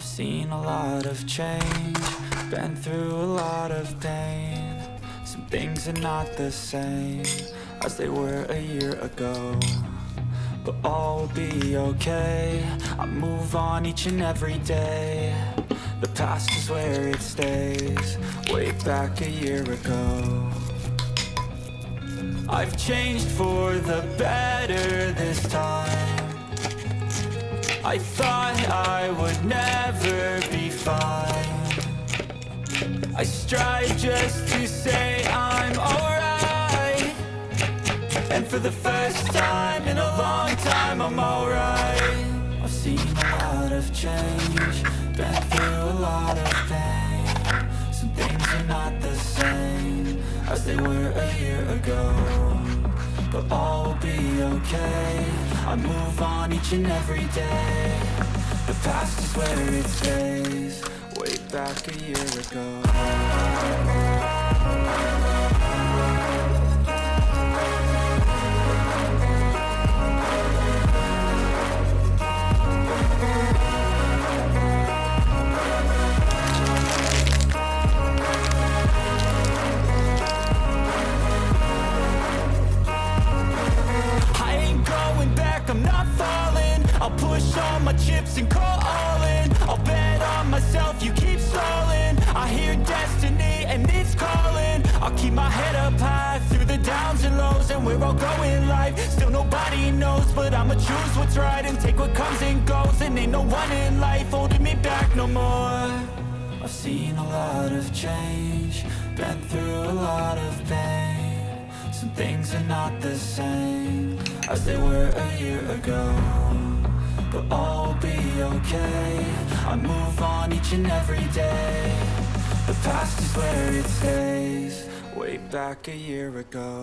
I've seen a lot of change, been through a lot of pain. Some things are not the same as they were a year ago, but all will be okay. I move on each and every day. The past is where it stays, way back a year ago. I've changed for the better this time. I thought I would never be fine. I strive just to say I'm alright, and for the first time in a long time I'm alright. I've seen a lot of change, been through a lot of pain. Some things are not the same as they were a year ago, but all will be okay. I move on each and every day. The past is where it stays, way back a year ago. I'm not falling. I'll push all my chips and call all in. I'll bet on myself, you keep stalling. I hear destiny and it's calling. I'll keep my head up high through the downs and lows, and we're all going life. Still nobody knows, but I'ma choose what's right and take what comes and goes. And ain't no one in life holding me back no more. I've seen a lot of change, been through a lot of pain. Some things are not the same as they were a year ago, but all will be okay. I move on each and every day. The past is where it stays, way back a year ago.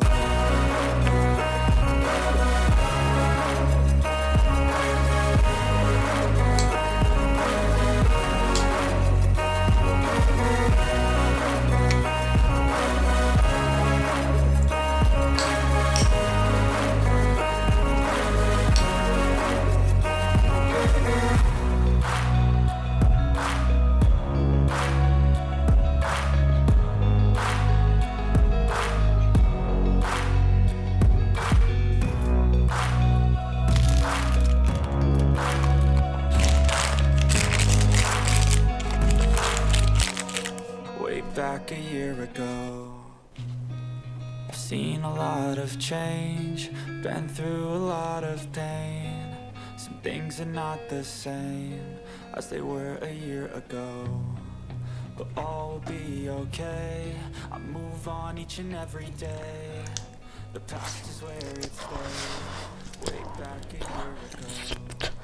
Back a year ago, I've seen a lot of change, been through a lot of pain. Some things are not the same as they were a year ago, but all will be okay. I move on each and every day. The past is where it stays, way back a year ago.